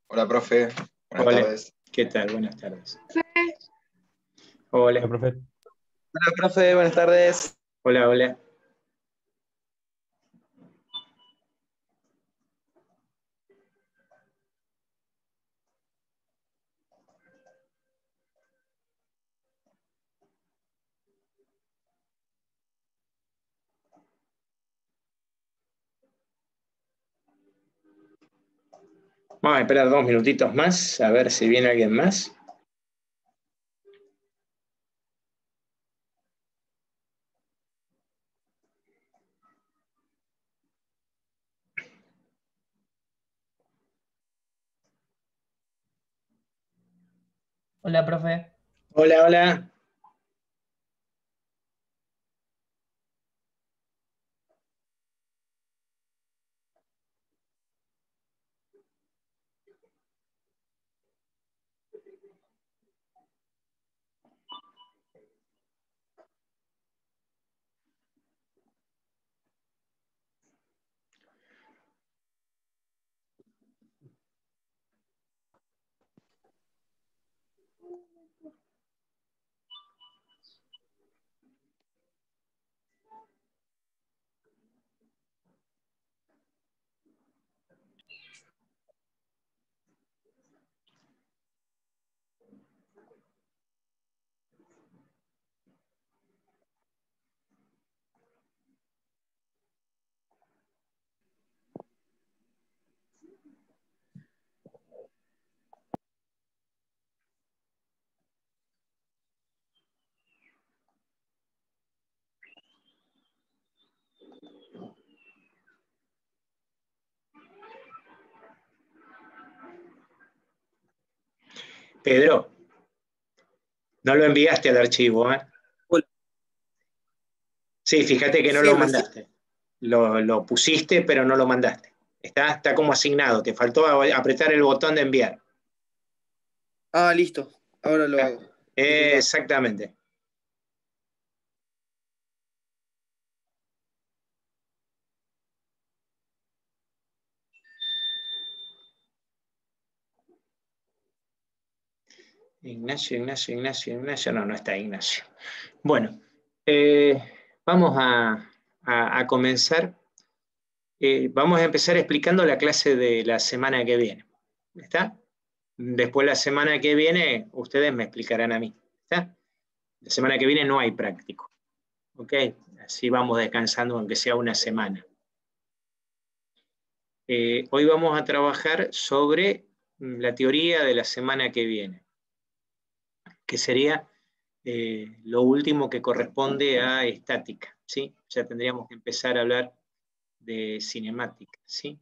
Hola, profe. Buenas Hola, tardes. ¿qué tal? Buenas tardes. Hola, Hola, profe. Hola, profe. Buenas tardes. hola, hola. Vamos a esperar 2 minutitos más, a ver si viene alguien más. Hola, profe. Hola, hola. Pedro, no lo enviaste al archivo, ¿eh? Hola. Sí, fíjate que no Sí, lo recién. mandaste. Lo pusiste, pero no lo mandaste. Está como asignado. Te faltó apretar el botón de enviar. Ah, listo. Ahora lo hago. Disculpa. Exactamente. Ignacio. No, no está Ignacio. Bueno, vamos a comenzar. Vamos a empezar explicando la clase de la semana que viene. ¿Está? Después la semana que viene ustedes me explicarán a mí. ¿Está? La semana que viene no hay práctico. ¿Ok? Así vamos descansando aunque sea una semana. Hoy vamos a trabajar sobre la teoría de la semana que viene, que sería lo último que corresponde a estática, ¿sí? Ya tendríamos que empezar a hablar de cinemática, ¿sí?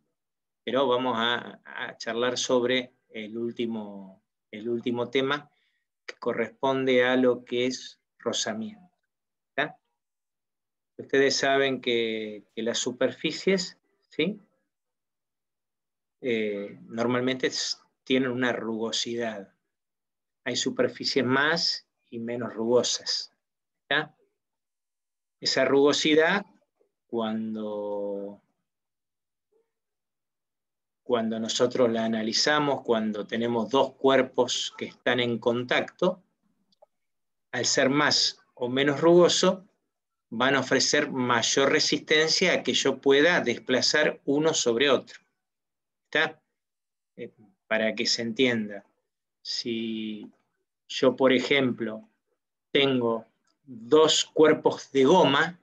Pero vamos a charlar sobre el último tema que corresponde a lo que es rozamiento. ¿Tá? Ustedes saben que las superficies, ¿sí? Normalmente tienen una rugosidad. Hay superficies más y menos rugosas. ¿Tá? Esa rugosidad, cuando nosotros la analizamos, cuando tenemos dos cuerpos que están en contacto, al ser más o menos rugoso, van a ofrecer mayor resistencia a que yo pueda desplazar uno sobre otro. ¿Está? Para que se entienda, si yo, por ejemplo, tengo dos cuerpos de goma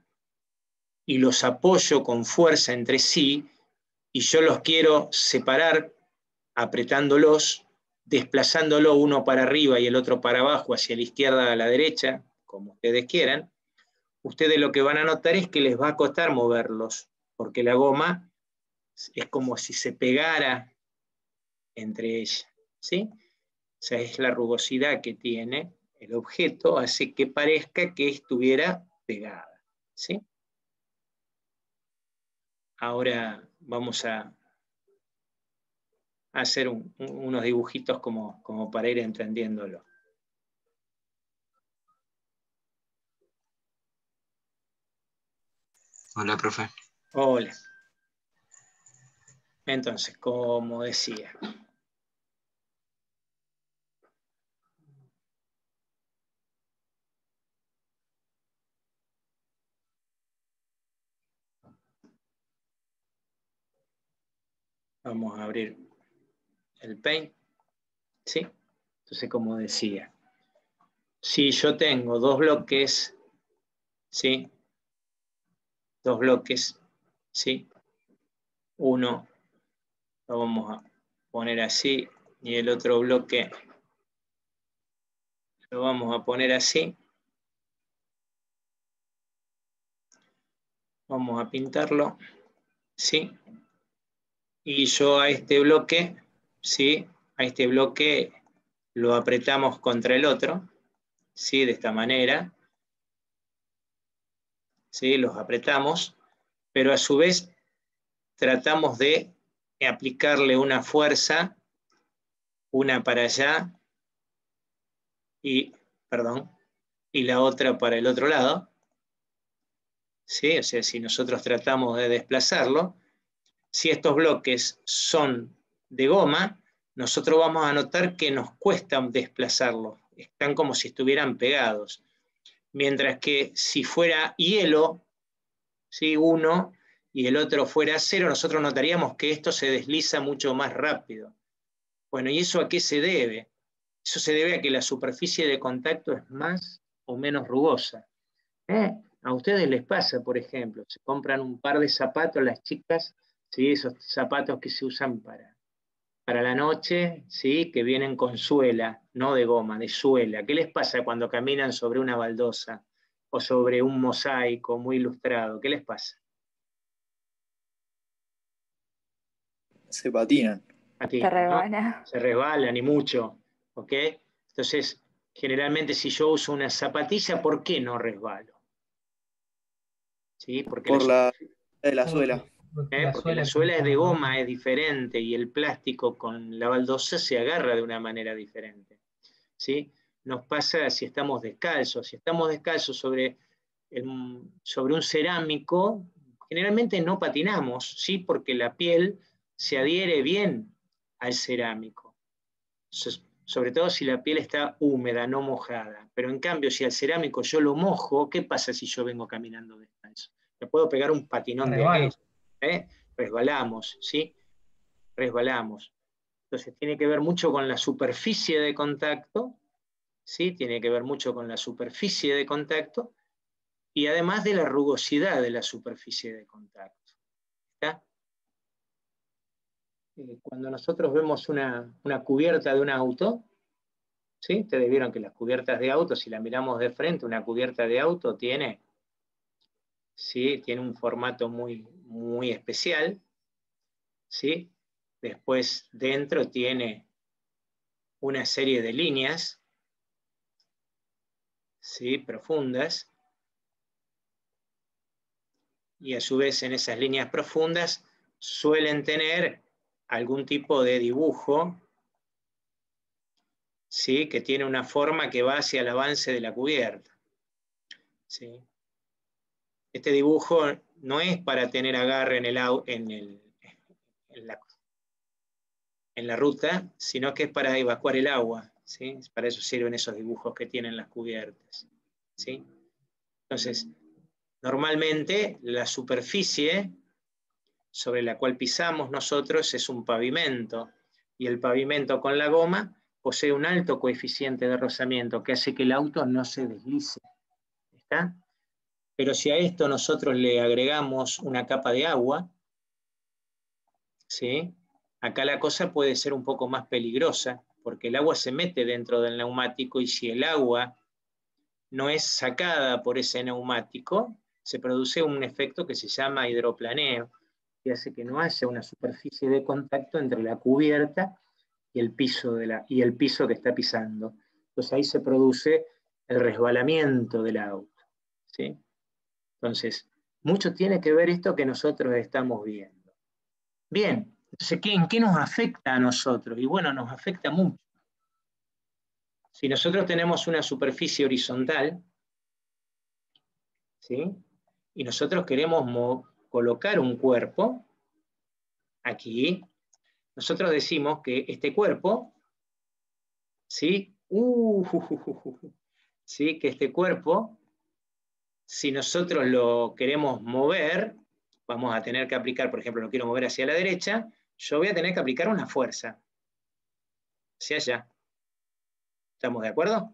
y los apoyo con fuerza entre sí, y yo los quiero separar apretándolos, desplazándolo uno para arriba y el otro para abajo, hacia la izquierda a la derecha, como ustedes quieran, ustedes lo que van a notar es que les va a costar moverlos, porque la goma es como si se pegara entre ellas, ¿sí? Esa es la rugosidad que tiene el objeto, hace que parezca que estuviera pegada, ¿sí? Ahora vamos a hacer unos dibujitos como para ir entendiéndolo. Hola, profe. Hola. Entonces, como decía, vamos a abrir el Paint, ¿sí? Entonces, como decía, si yo tengo dos bloques, ¿sí? Dos bloques, ¿sí? Uno lo vamos a poner así y el otro bloque lo vamos a poner así. Vamos a pintarlo, ¿sí? Y yo a este bloque, ¿sí? A este bloque lo apretamos contra el otro, ¿sí? De esta manera, ¿sí? Los apretamos, pero a su vez tratamos de aplicarle una fuerza, una para allá y, perdón, y la otra para el otro lado, ¿sí? O sea, si nosotros tratamos de desplazarlo, si estos bloques son de goma, nosotros vamos a notar que nos cuesta desplazarlos, están como si estuvieran pegados. Mientras que si fuera hielo, ¿sí? Uno y el otro fuera acero, nosotros notaríamos que esto se desliza mucho más rápido. Bueno, ¿y eso a qué se debe? Eso se debe a que la superficie de contacto es más o menos rugosa. A ustedes les pasa, por ejemplo, se compran un par de zapatos las chicas, ¿sí? Esos zapatos que se usan para la noche, ¿sí? Que vienen con suela, no de goma, de suela. ¿Qué les pasa cuando caminan sobre una baldosa o sobre un mosaico muy ilustrado? ¿Qué les pasa? Se patinan. Se ¿no? rebana. Se resbalan y mucho, ¿ok? Entonces, generalmente si yo uso una zapatilla, ¿por qué no resbalo? ¿Sí? Porque Por la de la suela. porque la suela es de goma, es diferente, y el plástico con la baldosa se agarra de una manera diferente, ¿sí? Nos pasa si estamos descalzos. Si estamos descalzos sobre un cerámico, generalmente no patinamos, ¿sí? Porque la piel se adhiere bien al cerámico. Sobre todo si la piel está húmeda, no mojada. Pero en cambio, si al cerámico yo lo mojo, ¿qué pasa si yo vengo caminando descalzo? Me puedo pegar un patinón de aquello, ¿eh? Resbalamos, ¿sí? Resbalamos. Entonces tiene que ver mucho con la superficie de contacto, ¿sí? Tiene que ver mucho con la superficie de contacto y además de la rugosidad de la superficie de contacto. ¿Está? Cuando nosotros vemos una cubierta de un auto, ¿sí? Ustedes vieron que las cubiertas de auto, si la miramos de frente, una cubierta de auto tiene, ¿sí? Tiene un formato muy, muy especial, ¿sí? Después dentro tiene una serie de líneas, ¿sí? Profundas, y a su vez en esas líneas profundas suelen tener algún tipo de dibujo, ¿sí? Que tiene una forma que va hacia el avance de la cubierta, ¿sí? Este dibujo no es para tener agarre en la ruta, sino que es para evacuar el agua, ¿sí? Para eso sirven esos dibujos que tienen las cubiertas, ¿sí? Entonces, normalmente la superficie sobre la cual pisamos nosotros es un pavimento, y el pavimento con la goma posee un alto coeficiente de rozamiento que hace que el auto no se deslice, ¿está? Pero si a esto nosotros le agregamos una capa de agua, ¿sí? Acá la cosa puede ser un poco más peligrosa, porque el agua se mete dentro del neumático y si el agua no es sacada por ese neumático, se produce un efecto que se llama hidroplaneo, que hace que no haya una superficie de contacto entre la cubierta y el piso, y el piso que está pisando. Entonces ahí se produce el resbalamiento del auto, ¿sí? Entonces, mucho tiene que ver esto que nosotros estamos viendo. Bien, entonces, ¿en qué nos afecta a nosotros? Y bueno, nos afecta mucho. Si nosotros tenemos una superficie horizontal, ¿sí? Y nosotros queremos colocar un cuerpo aquí, nosotros decimos que este cuerpo, ¿sí? ¿Sí? Que este cuerpo, si nosotros lo queremos mover, vamos a tener que aplicar, por ejemplo, lo quiero mover hacia la derecha, yo voy a tener que aplicar una fuerza hacia allá. ¿Estamos de acuerdo?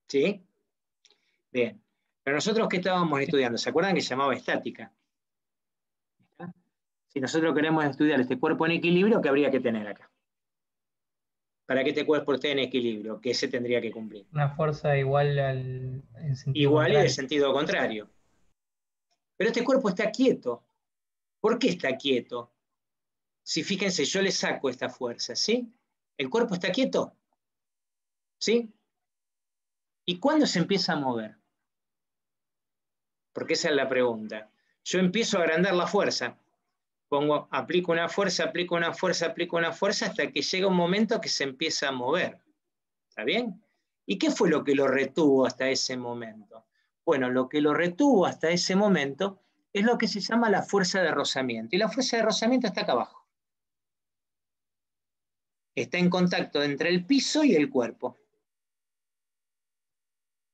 ¿Sí? Bien. Pero nosotros, ¿qué estábamos estudiando? ¿Se acuerdan que se llamaba estática? Si nosotros queremos estudiar este cuerpo en equilibrio, ¿qué habría que tener acá? Para que este cuerpo esté en equilibrio, ¿qué se tendría que cumplir? Una fuerza igual en sentido Igual y de contrario. sentido contrario. Pero este cuerpo está quieto. ¿Por qué está quieto? Si fíjense, yo le saco esta fuerza, ¿sí? El cuerpo está quieto, ¿sí? ¿Y cuándo se empieza a mover? Porque esa es la pregunta. Yo empiezo a agrandar la fuerza. Aplico una fuerza, aplico una fuerza, aplico una fuerza, hasta que llega un momento que se empieza a mover. ¿Está bien? ¿Y qué fue lo que lo retuvo hasta ese momento? Bueno, lo que lo retuvo hasta ese momento es lo que se llama la fuerza de rozamiento. Y la fuerza de rozamiento está acá abajo. Está en contacto entre el piso y el cuerpo.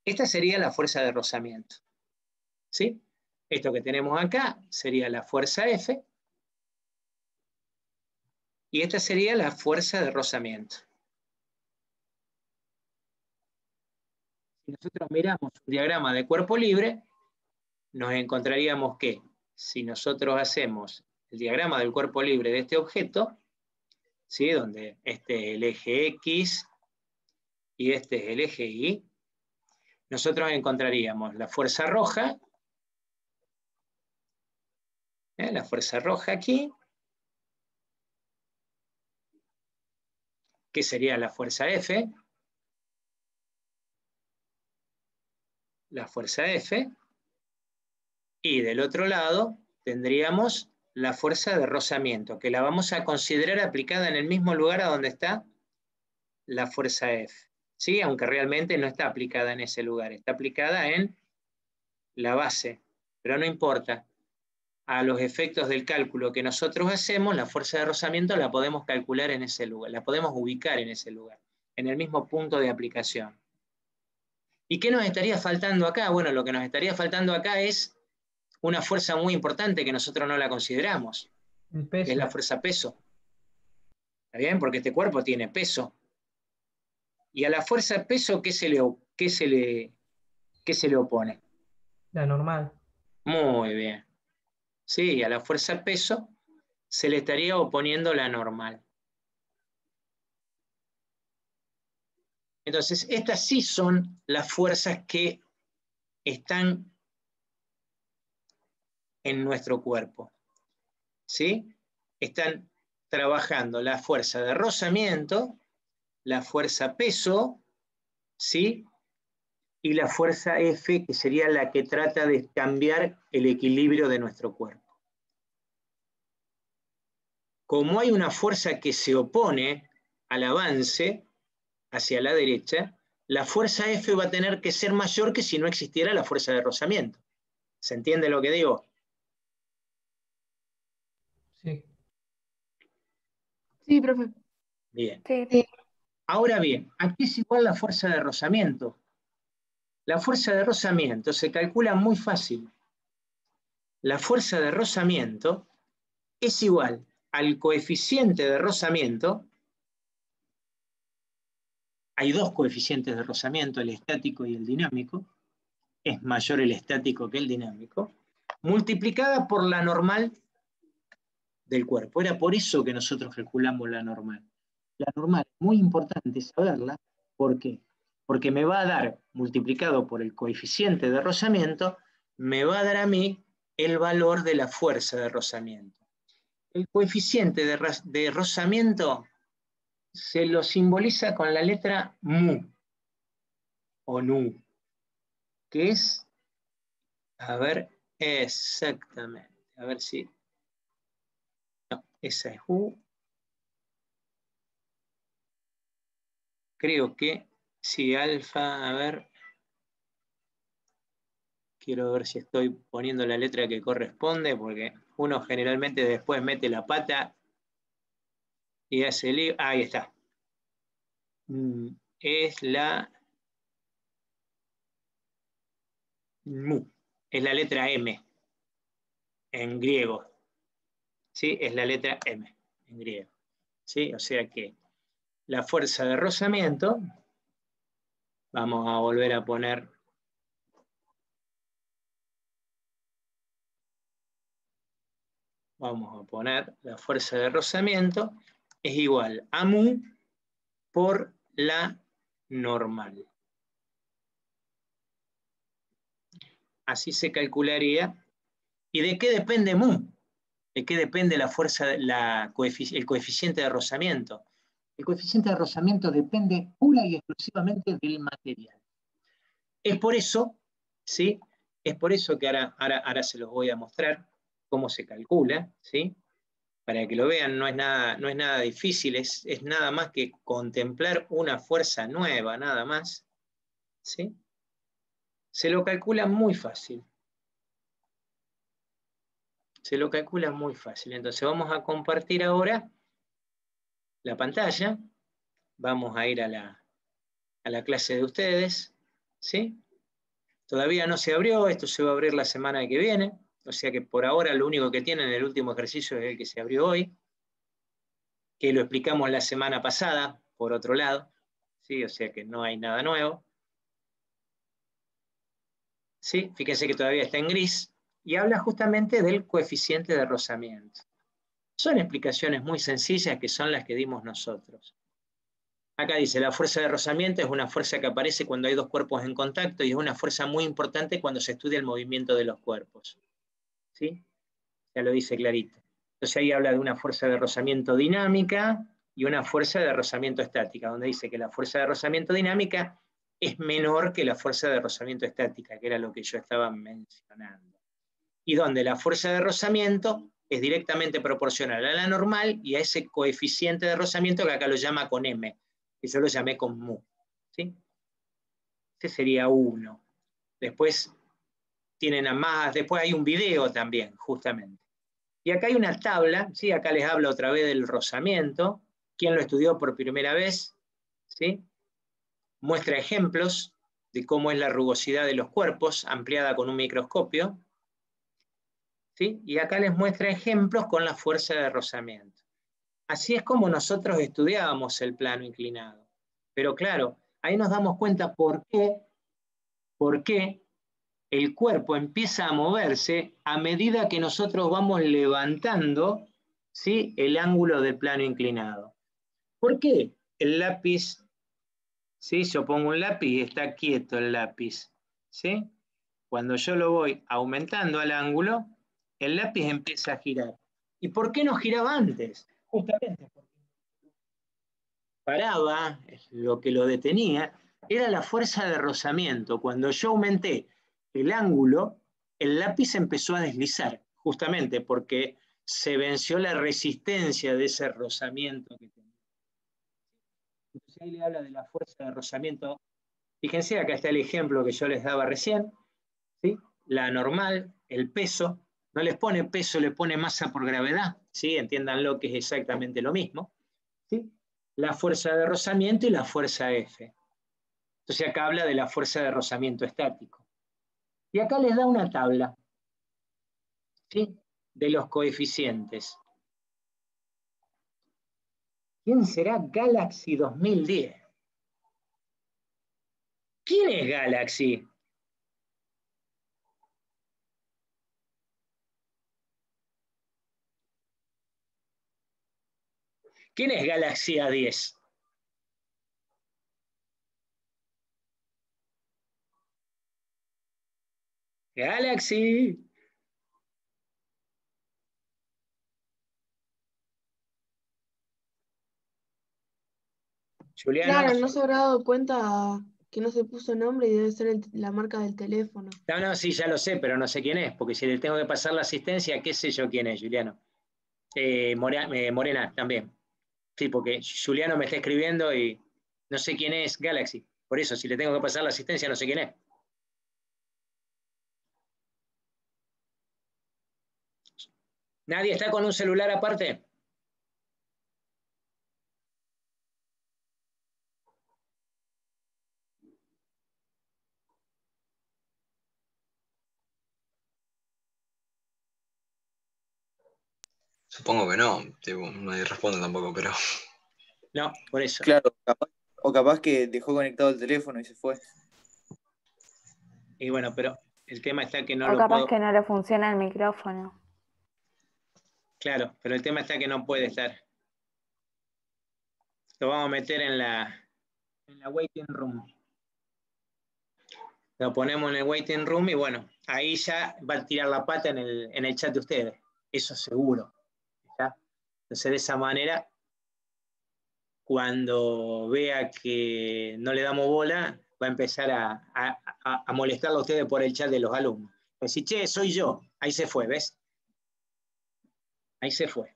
Esta sería la fuerza de rozamiento. ¿Sí? Esto que tenemos acá sería la fuerza F. Y esta sería la fuerza de rozamiento. Si nosotros miramos un diagrama de cuerpo libre, nos encontraríamos que si nosotros hacemos el diagrama del cuerpo libre de este objeto, ¿sí? Donde este es el eje X y este es el eje Y, nosotros encontraríamos la fuerza roja aquí, que sería la fuerza F, y del otro lado tendríamos la fuerza de rozamiento, que la vamos a considerar aplicada en el mismo lugar a donde está la fuerza F, ¿sí? Aunque realmente no está aplicada en ese lugar, está aplicada en la base, pero no importa. A los efectos del cálculo que nosotros hacemos, la fuerza de rozamiento la podemos calcular en ese lugar, la podemos ubicar en ese lugar, en el mismo punto de aplicación. ¿Y qué nos estaría faltando acá? Bueno, lo que nos estaría faltando acá es una fuerza muy importante que nosotros no la consideramos, El que es la peso. fuerza peso. ¿Está bien? Porque este cuerpo tiene peso. Y a la fuerza peso, ¿qué se le opone? La normal. Muy bien. Sí, a la fuerza peso se le estaría oponiendo la normal. Entonces, estas sí son las fuerzas que están en nuestro cuerpo. ¿Sí? Están trabajando la fuerza de rozamiento, la fuerza peso, ¿sí? Y la fuerza F, que sería la que trata de cambiar el equilibrio de nuestro cuerpo. Como hay una fuerza que se opone al avance hacia la derecha, la fuerza F va a tener que ser mayor que si no existiera la fuerza de rozamiento. ¿Se entiende lo que digo? Sí. Sí, profe. Bien. Sí. Ahora bien, aquí es igual la fuerza de rozamiento. La fuerza de rozamiento se calcula muy fácil. La fuerza de rozamiento es igual al coeficiente de rozamiento. Hay dos coeficientes de rozamiento, el estático y el dinámico. Es mayor el estático que el dinámico, multiplicada por la normal del cuerpo. Era por eso que nosotros calculamos la normal. La normal es muy importante saberla. ¿Por qué? Porque me va a dar, multiplicado por el coeficiente de rozamiento, me va a dar a mí el valor de la fuerza de rozamiento. El coeficiente de rozamiento se lo simboliza con la letra mu o nu, que es, a ver, exactamente, a ver si, no, esa es U. Creo que si alfa, a ver, Quiero ver si estoy poniendo la letra que corresponde, porque uno generalmente después mete la pata y hace el... ahí está. Es la... mu. Es la letra M en griego. ¿Sí? Es la letra M en griego. ¿Sí? O sea que la fuerza de rozamiento, vamos a volver a poner... Vamos a poner la fuerza de rozamiento es igual a mu por la normal. Así se calcularía. ¿Y de qué depende mu? ¿De qué depende la fuerza, el coeficiente de rozamiento? El coeficiente de rozamiento depende pura y exclusivamente del material. Es por eso, ¿sí? Es por eso que ahora se los voy a mostrar cómo se calcula, ¿sí? Para que lo vean, no es nada difícil, es nada más que contemplar una fuerza nueva, nada más, ¿sí? Se lo calcula muy fácil. Se lo calcula muy fácil. Entonces vamos a compartir ahora la pantalla. Vamos a ir a la clase de ustedes, ¿sí? Todavía no se abrió, esto se va a abrir la semana que viene, o sea que por ahora lo único que tienen, el último ejercicio es el que se abrió hoy, que lo explicamos la semana pasada, por otro lado, ¿sí? O sea que no hay nada nuevo. ¿Sí? Fíjense que todavía está en gris, y habla justamente del coeficiente de rozamiento. Son explicaciones muy sencillas que son las que dimos nosotros. Acá dice, la fuerza de rozamiento es una fuerza que aparece cuando hay dos cuerpos en contacto y es una fuerza muy importante cuando se estudia el movimiento de los cuerpos. ¿Sí? Ya lo dice clarito. Entonces ahí habla de una fuerza de rozamiento dinámica y una fuerza de rozamiento estática, donde dice que la fuerza de rozamiento dinámica es menor que la fuerza de rozamiento estática, que era lo que yo estaba mencionando. Y donde la fuerza de rozamiento es directamente proporcional a la normal y a ese coeficiente de rozamiento que acá lo llama con M, que yo lo llamé con mu. ¿Sí? Ese sería 1. Después tienen a más, después hay un video también, justamente. Y acá hay una tabla, ¿sí? Acá les hablo otra vez del rozamiento. ¿Quién lo estudió por primera vez? ¿Sí? Muestra ejemplos de cómo es la rugosidad de los cuerpos, ampliada con un microscopio. ¿Sí? Y acá les muestra ejemplos con la fuerza de rozamiento. Así es como nosotros estudiábamos el plano inclinado. Pero claro, ahí nos damos cuenta por qué el cuerpo empieza a moverse a medida que nosotros vamos levantando, ¿sí?, el ángulo del plano inclinado. ¿Por qué el lápiz, ¿sí? Yo pongo un lápiz y está quieto el lápiz, ¿sí? Cuando yo lo voy aumentando al ángulo, el lápiz empieza a girar. ¿Y por qué no giraba antes? Justamente porque paraba, lo que lo detenía, era la fuerza de rozamiento. Cuando yo aumenté el ángulo, el lápiz empezó a deslizar, justamente porque se venció la resistencia de ese rozamiento que tenía. Entonces ahí le habla de la fuerza de rozamiento. Fíjense, acá está el ejemplo que yo les daba recién, ¿sí? La normal, el peso, no les pone peso, le pone masa por gravedad, ¿sí? Entiéndanlo que es exactamente lo mismo, ¿sí? La fuerza de rozamiento y la fuerza F. Entonces acá habla de la fuerza de rozamiento estático. Y acá les da una tabla, ¿sí?, de los coeficientes. ¿Quién será Galaxy 2010? ¿Quién es Galaxy? ¿Quién es Galaxy A10? Galaxy. Juliano. Claro, no se habrá dado cuenta que no se puso nombre y debe ser la marca del teléfono. No, sí, ya lo sé, pero no sé quién es, porque si le tengo que pasar la asistencia, qué sé yo quién es, Juliano. Morena también. Sí, porque Juliano me está escribiendo y no sé quién es Galaxy. Por eso, si le tengo que pasar la asistencia, no sé quién es. ¿Nadie está con un celular aparte? Supongo que no, tipo, nadie responde tampoco, pero No, por eso. Claro, o capaz que dejó conectado el teléfono y se fue. Y bueno, pero el tema está que no O lo capaz puedo... que no le funciona el micrófono. Claro, pero el tema está que no puede estar. Lo vamos a meter en la waiting room. Lo ponemos en el waiting room y bueno, ahí ya va a tirar la pata en el chat de ustedes. Eso seguro. ¿Ya? Entonces de esa manera, cuando vea que no le damos bola, va a empezar a molestarlo a ustedes por el chat de los alumnos. Decir, che, soy yo. Ahí se fue, ¿ves? Ahí se fue.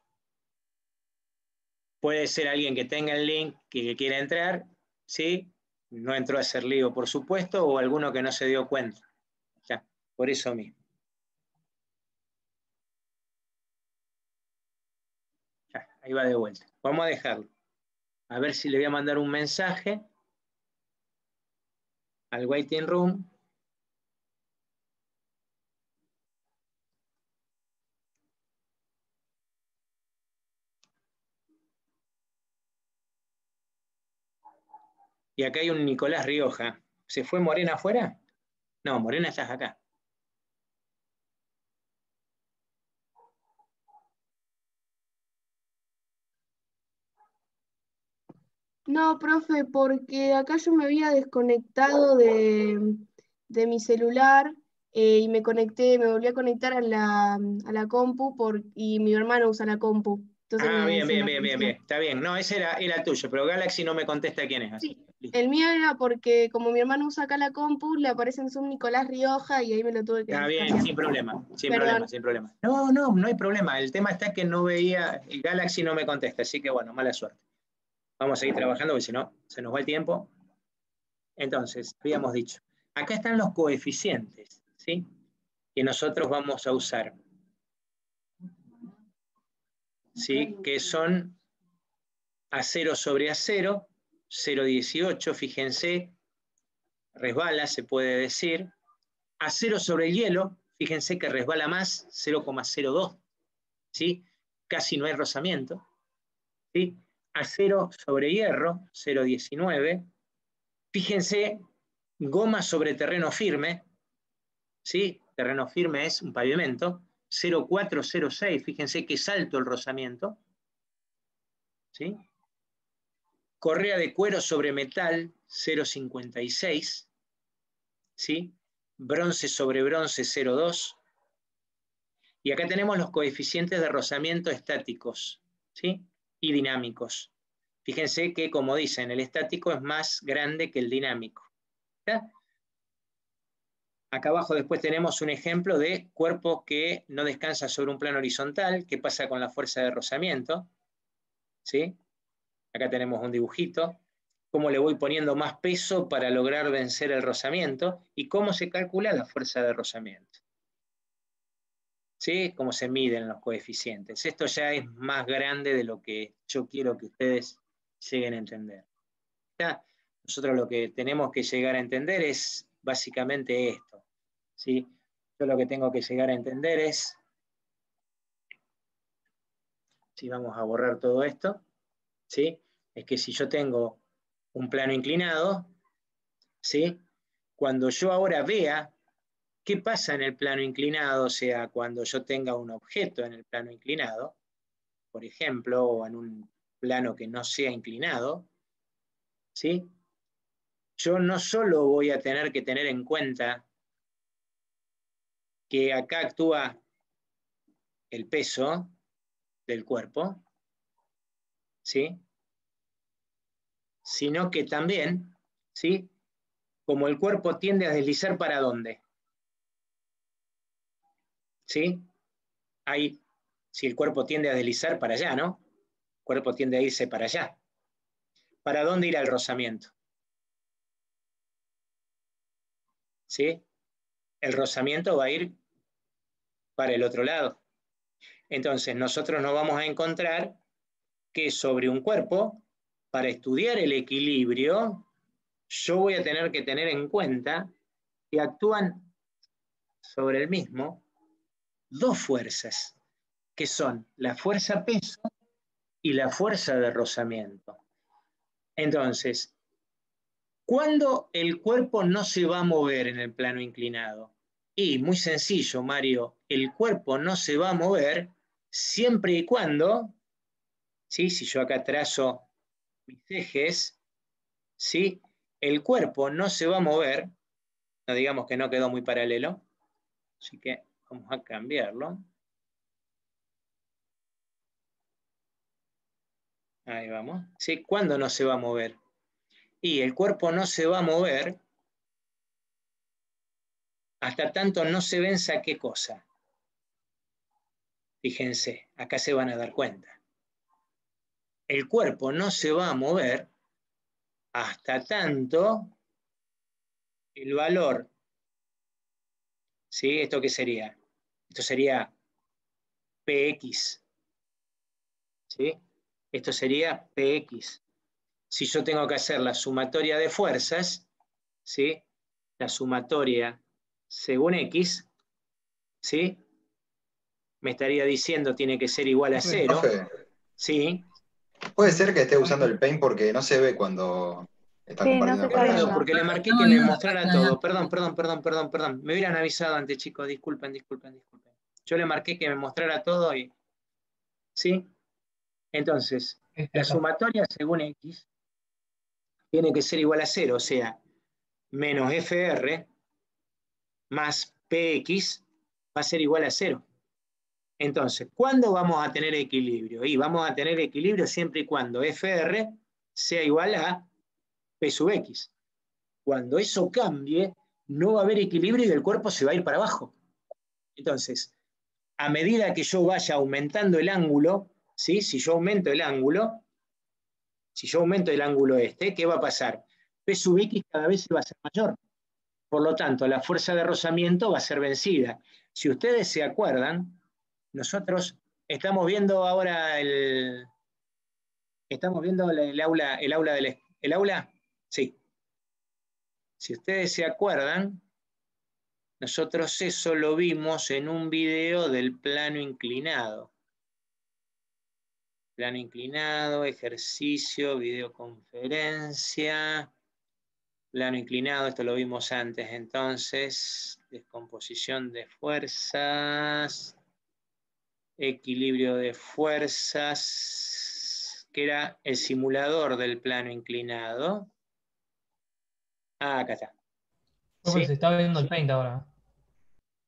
Puede ser alguien que tenga el link, que quiera entrar, ¿sí? No entró a hacer lío, por supuesto, o alguno que no se dio cuenta. Ya, por eso mismo. Ya, ahí va de vuelta. Vamos a dejarlo. A ver si le voy a mandar un mensaje al waiting room. Y acá hay un Nicolás Rioja. ¿Se fue Morena afuera? No, Morena estás acá. No, profe, porque acá yo me había desconectado de mi celular y me volví a conectar a la compu y mi hermano usa la compu. Entonces Ah, bien, se bien, me bien, bien, apareció. bien. Está bien. No, ese era el tuyo, pero Galaxy no me contesta quién es. Así. Sí, Listo. el mío era porque como mi hermano usa acá la compu, le aparece en Zoom Nicolás Rioja y ahí me lo tuve que Está bien, descargar. sin problema, sin Perdón. problema, sin problema. No, no, no hay problema. El tema está que no veía, el Galaxy no me contesta, así que bueno, mala suerte. Vamos a seguir trabajando porque si no, se nos va el tiempo. Entonces, habíamos dicho, acá están los coeficientes, ¿sí? Que nosotros vamos a usar, ¿sí? Que son A0 sobre A0, 0,18, fíjense, resbala, se puede decir. A0 sobre el hielo, fíjense que resbala más, 0,02, ¿sí? Casi no hay rozamiento, ¿sí? A0 sobre hierro, 0,19. Fíjense, goma sobre terreno firme, ¿sí? Terreno firme es un pavimento, 0,406, fíjense que es alto el rozamiento, ¿sí? Correa de cuero sobre metal, 0,56, ¿sí? Bronce sobre bronce, 0,2. Y acá tenemos los coeficientes de rozamiento estáticos, ¿sí? Y dinámicos. Fíjense que, como dicen, el estático es más grande que el dinámico. ¿Está? Acá abajo después tenemos un ejemplo de cuerpo que no descansa sobre un plano horizontal. ¿Qué pasa con la fuerza de rozamiento? ¿Sí? Acá tenemos un dibujito. Cómo le voy poniendo más peso para lograr vencer el rozamiento y cómo se calcula la fuerza de rozamiento. ¿Sí? Cómo se miden los coeficientes. Esto ya es más grande de lo que yo quiero que ustedes lleguen a entender. ¿Está? Nosotros lo que tenemos que llegar a entender es básicamente esto. ¿Sí? Yo lo que tengo que llegar a entender es, si vamos a borrar todo esto, ¿sí? Es que si yo tengo un plano inclinado, ¿sí? Cuando yo ahora vea qué pasa en el plano inclinado, o sea, cuando yo tenga un objeto en el plano inclinado, por ejemplo, o en un plano que no sea inclinado, ¿sí? Yo no solo voy a tener que tener en cuenta que acá actúa el peso del cuerpo, ¿sí? Sino que también, ¿sí? Como el cuerpo tiende a deslizar para dónde, ¿sí? Si el cuerpo tiende a deslizar para allá, ¿no? El cuerpo tiende a irse para allá. ¿Para dónde irá el rozamiento? ¿Sí? El rozamiento va a ir para el otro lado. Entonces nosotros nos vamos a encontrar que sobre un cuerpo, para estudiar el equilibrio, yo voy a tener que tener en cuenta que actúan sobre el mismo dos fuerzas, que son la fuerza peso y la fuerza de rozamiento. Entonces, ¿cuándo el cuerpo no se va a mover en el plano inclinado? Y muy sencillo, Mario, el cuerpo no se va a mover siempre y cuando, ¿sí? Si yo acá trazo mis ejes, ¿sí? El cuerpo no se va a mover, no digamos que no quedó muy paralelo, así que vamos a cambiarlo. Ahí vamos. ¿Sí? ¿Cuándo no se va a mover? Y el cuerpo no se va a mover hasta tanto no se venza qué cosa. Fíjense, acá se van a dar cuenta. El cuerpo no se va a mover hasta tanto el valor, ¿sí? ¿Esto qué sería? Esto sería PX, ¿sí? Esto sería PX. Si yo tengo que hacer la sumatoria de fuerzas, ¿sí? La sumatoria según X, ¿sí? Me estaría diciendo tiene que ser igual a 0. Profe, ¿Sí? puede ser que esté usando el Paint porque no se ve cuando está Sí, no se compartiendo está pantalla. viendo. Porque le marqué que me mostrara todo. Perdón. Me hubieran avisado antes, chicos. Disculpen. Yo le marqué que me mostrara todo y... ¿Sí? Entonces, la sumatoria según X tiene que ser igual a 0, o sea, menos FR más PX va a ser igual a 0. Entonces, ¿cuándo vamos a tener equilibrio? Y vamos a tener equilibrio siempre y cuando FR sea igual a P sub X. Cuando eso cambie, no va a haber equilibrio y el cuerpo se va a ir para abajo. Entonces, a medida que yo vaya aumentando el ángulo, ¿sí? Si yo aumento el ángulo este, ¿qué va a pasar? P sub X cada vez va a ser mayor. Por lo tanto, la fuerza de rozamiento va a ser vencida. Si ustedes se acuerdan, nosotros estamos viendo ahora el aula. Sí. Si ustedes se acuerdan, nosotros eso lo vimos en un video del plano inclinado. Plano inclinado, ejercicio, videoconferencia. Plano inclinado, esto lo vimos antes entonces. Descomposición de fuerzas. Equilibrio de fuerzas, que era el simulador del plano inclinado. Ah, acá está. ¿Sí? Se está viendo el Sí. Paint ahora.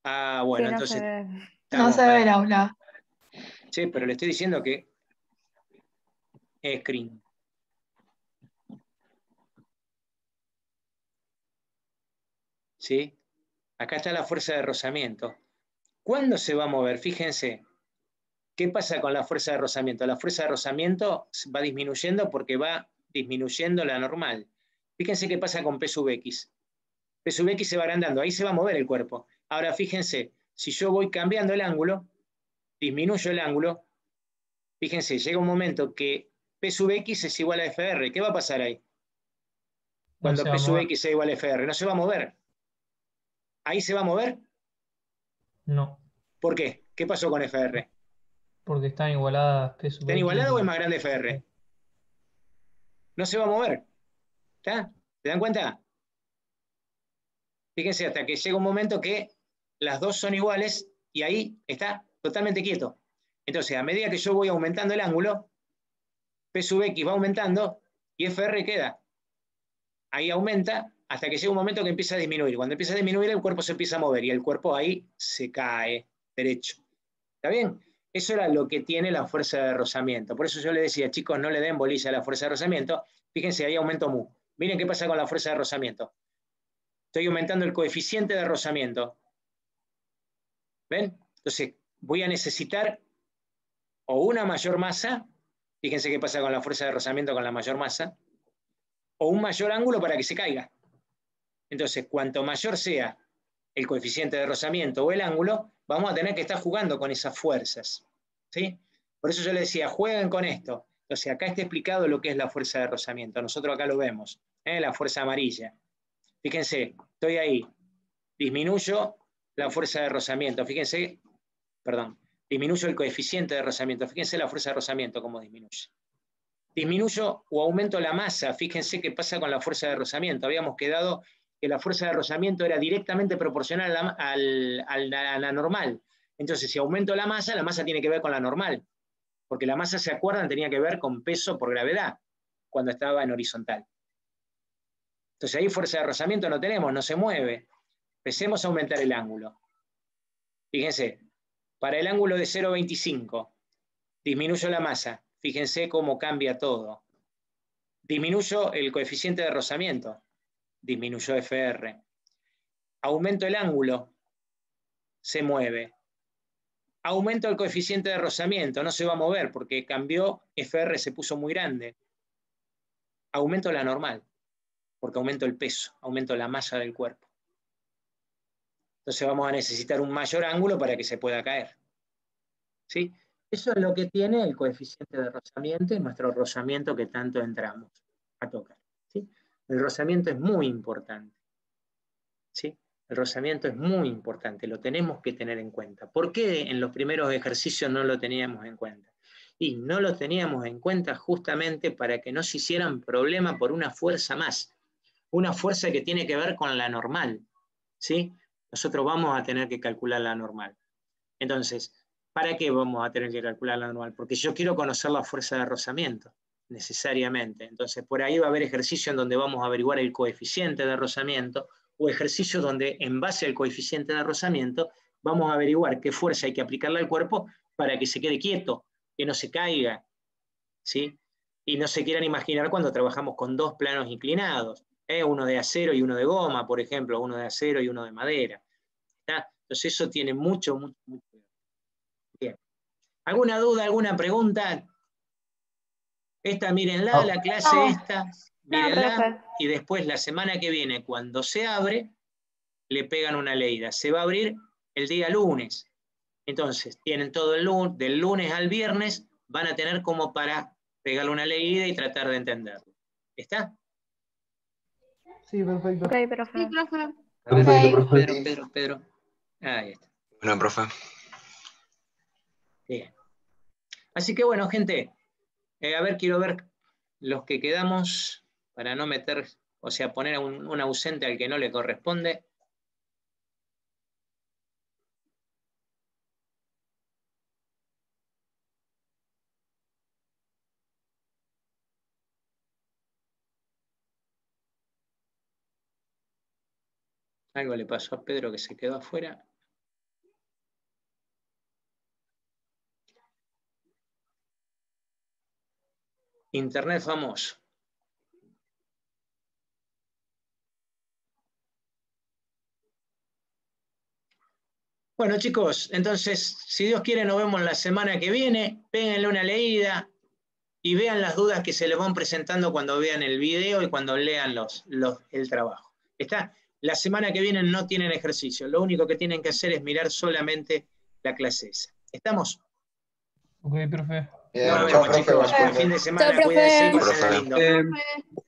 Ah, bueno, Sí, no entonces... se ve. No se ve el aula. Sí, pero le estoy diciendo que es screen. ¿Sí? Acá está la fuerza de rozamiento. ¿Cuándo se va a mover? Fíjense. ¿Qué pasa con la fuerza de rozamiento? La fuerza de rozamiento va disminuyendo porque va disminuyendo la normal. Fíjense qué pasa con P sub X. P sub X se va agrandando, ahí se va a mover el cuerpo. Ahora fíjense, si yo voy cambiando el ángulo, disminuyo el ángulo, fíjense, llega un momento que P sub X es igual a FR. ¿Qué va a pasar ahí? Cuando P sub X sea igual a FR, no se va a mover. ¿Ahí se va a mover? No. ¿Por qué? ¿Qué pasó con FR? Porque están igualadas P sub X. ¿Están igualadas o es más grande FR? No se va a mover. ¿Está? ¿Se dan cuenta? Fíjense, hasta que llega un momento que las dos son iguales y ahí está totalmente quieto. Entonces, a medida que yo voy aumentando el ángulo, P sub X va aumentando y FR queda. Ahí aumenta hasta que llega un momento que empieza a disminuir. Cuando empieza a disminuir, el cuerpo se empieza a mover y el cuerpo ahí se cae derecho. ¿Está bien? Eso era lo que tiene la fuerza de rozamiento. Por eso yo le decía, chicos, no le den bolilla a la fuerza de rozamiento. Fíjense, ahí aumento mu. Miren qué pasa con la fuerza de rozamiento. Estoy aumentando el coeficiente de rozamiento. ¿Ven? Entonces, voy a necesitar o una mayor masa, fíjense qué pasa con la fuerza de rozamiento con la mayor masa, o un mayor ángulo para que se caiga. Entonces, cuanto mayor sea el coeficiente de rozamiento o el ángulo, vamos a tener que estar jugando con esas fuerzas. ¿Sí? Por eso yo le decía, jueguen con esto. Entonces acá está explicado lo que es la fuerza de rozamiento. Nosotros acá lo vemos, la fuerza amarilla. Fíjense, estoy ahí, disminuyo la fuerza de rozamiento. Fíjense, perdón, disminuyo el coeficiente de rozamiento. Fíjense la fuerza de rozamiento cómo disminuye. Disminuyo o aumento la masa. Fíjense qué pasa con la fuerza de rozamiento. Habíamos quedado que la fuerza de rozamiento era directamente proporcional a la normal. Entonces, si aumento la masa tiene que ver con la normal. Porque la masa, ¿se acuerdan? Tenía que ver con peso por gravedad, cuando estaba en horizontal. Entonces ahí fuerza de rozamiento no tenemos, no se mueve. Empecemos a aumentar el ángulo. Fíjense, para el ángulo de 0,25, disminuyo la masa. Fíjense cómo cambia todo. Disminuyo el coeficiente de rozamiento. Disminuyó FR. Aumento el ángulo. Se mueve. Aumento el coeficiente de rozamiento. No se va a mover porque cambió, FR se puso muy grande. Aumento la normal. Porque aumento el peso, aumento la masa del cuerpo. Entonces vamos a necesitar un mayor ángulo para que se pueda caer. ¿Sí? Eso es lo que tiene el coeficiente de rozamiento y nuestro rozamiento que tanto entramos a tocar. ¿Sí? El rozamiento es muy importante. ¿Sí? El rozamiento es muy importante, lo tenemos que tener en cuenta. ¿Por qué en los primeros ejercicios no lo teníamos en cuenta? Y no lo teníamos en cuenta justamente para que no se hicieran problema por una fuerza más. Una fuerza que tiene que ver con la normal. ¿Sí? Nosotros vamos a tener que calcular la normal. Entonces, ¿para qué vamos a tener que calcular la normal? Porque yo quiero conocer la fuerza de rozamiento, necesariamente. Entonces, por ahí va a haber ejercicio en donde vamos a averiguar el coeficiente de rozamiento, o ejercicios donde, en base al coeficiente de rozamiento, vamos a averiguar qué fuerza hay que aplicarle al cuerpo para que se quede quieto, que no se caiga. ¿Sí? Y no se quieran imaginar cuando trabajamos con dos planos inclinados. Uno de acero y uno de goma, por ejemplo, uno de acero y uno de madera. ¿Está? Entonces eso tiene mucho. Bien. ¿Alguna duda, alguna pregunta? Esta, mírenla, la clase esta, mírenla, y después la semana que viene, cuando se abre, le pegan una leída. Se va a abrir el día lunes. Entonces, tienen todo el lunes, del lunes al viernes, van a tener como para pegarle una leída y tratar de entenderlo. ¿Está? Sí, perfecto. Ok, profe. Sí, profe. Perfecto, profe. Pedro. Ahí está. Bueno, profe. Bien. Así que bueno, gente, a ver, quiero ver los que quedamos para no meter, o sea, poner a un ausente al que no le corresponde. Algo le pasó a Pedro que se quedó afuera. Internet famoso. Bueno, chicos, entonces, si Dios quiere, nos vemos la semana que viene. Péguenle una leída y vean las dudas que se les van presentando cuando vean el video y cuando lean el trabajo. ¿Está? La semana que viene no tienen ejercicio. Lo único que tienen que hacer es mirar solamente la clase esa. ¿Estamos? Ok, profe. Bien, Nos chao, vemos, chicos. profe. Buen fin de semana. Chao, profe. Cuídense y Chao, pasen profe. lindo. Profe.